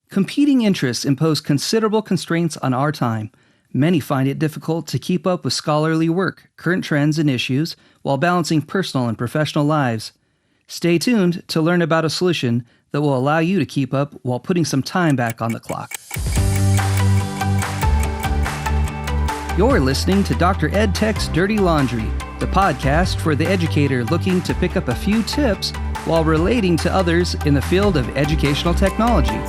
Competing interests impose considerable constraints on our time. Many find it difficult to keep up with scholarly work, current trends, and issues while balancing personal and professional lives. Stay tuned to learn about a solution that will allow you to keep up while putting some time back on the clock. You're listening to Dr. EdTech's Dirty Laundry, the podcast for the educator looking to pick up a few tips while relating to others in the field of educational technology.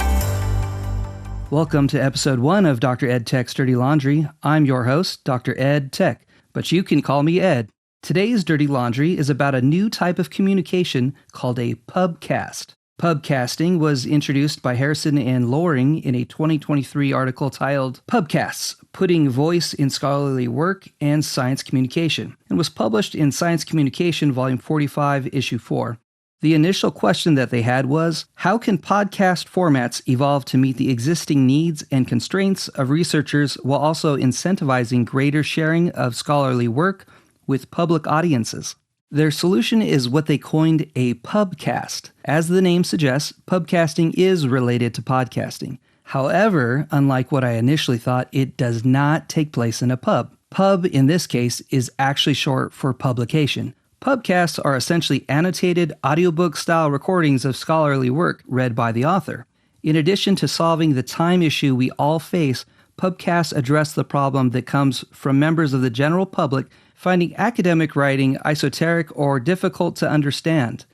Welcome to episode 1 of Dr. EdTech's Dirty Laundry. I'm your host, Dr. Ed Tech, but you can call me Ed. Today's Dirty Laundry is about a new type of communication called a PubCast. Pubcasting was introduced by Harrison and Loring in a 2023 article titled PubCasts, Putting Voice in Scholarly Work and Science Communication, and was published in Science Communication, Volume 45, Issue 4. The initial question that they had was, how can podcast formats evolve to meet the existing needs and constraints of researchers while also incentivizing greater sharing of scholarly work with public audiences? Their solution is what they coined a PubCast. As the name suggests, pubcasting is related to podcasting. However, unlike what I initially thought, it does not take place in a pub. Pub, in this case, is actually short for publication. PubCasts are essentially annotated audiobook-style recordings of scholarly work read by the author. In addition to solving the time issue we all face, PubCasts address the problem that comes from members of the general public finding academic writing esoteric or difficult to understand.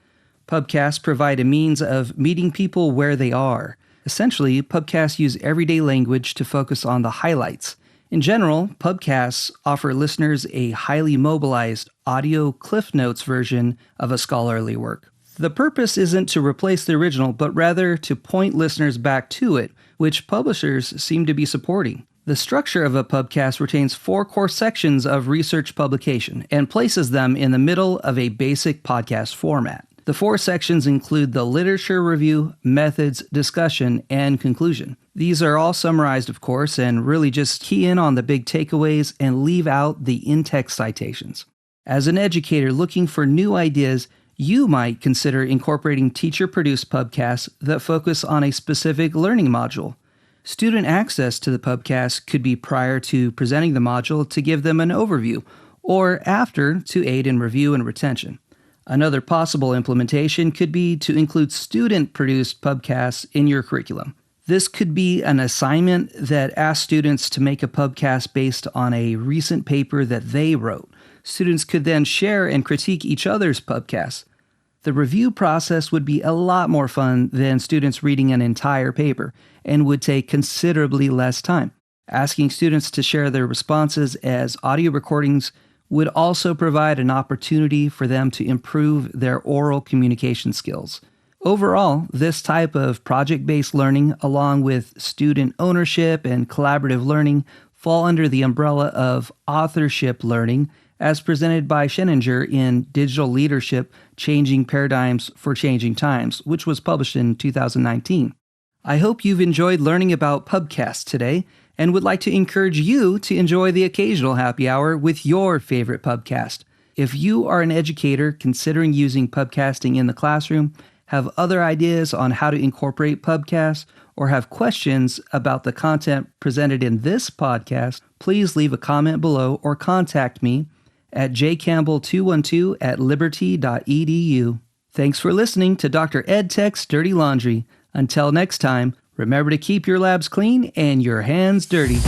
PubCasts provide a means of meeting people where they are. Essentially, PubCasts use everyday language to focus on the highlights. In general, PubCasts offer listeners a highly mobilized audio Cliff Notes version of a scholarly work. The purpose isn't to replace the original, but rather to point listeners back to it, which publishers seem to be supporting. The structure of a PubCast retains 4 core sections of research publication and places them in the middle of a basic podcast format. The 4 sections include the literature review, methods, discussion, and conclusion. These are all summarized, of course, and really just key in on the big takeaways and leave out the in-text citations. As an educator looking for new ideas, you might consider incorporating teacher-produced PubCasts that focus on a specific learning module. Student access to the PubCast could be prior to presenting the module to give them an overview, or after to aid in review and retention. Another possible implementation could be to include student-produced PubCasts in your curriculum. This could be an assignment that asks students to make a PubCast based on a recent paper that they wrote. Students could then share and critique each other's PubCasts. The review process would be a lot more fun than students reading an entire paper and would take considerably less time. Asking students to share their responses as audio recordings would also provide an opportunity for them to improve their oral communication skills. Overall, this type of project-based learning, along with student ownership and collaborative learning, fall under the umbrella of authorship learning, as presented by Sheninger in Digital Leadership: Changing Paradigms for Changing Times, which was published in 2019. I hope you've enjoyed learning about PubCasts today, and would like to encourage you to enjoy the occasional happy hour with your favorite PubCast. If you are an educator considering using PubCasting in the classroom, have other ideas on how to incorporate PubCasts, or have questions about the content presented in this podcast, please leave a comment below or contact me at jcampbell212@liberty.edu. Thanks for listening to Dr. EdTech's Dirty Laundry. Until next time, remember to keep your labs clean and your hands dirty.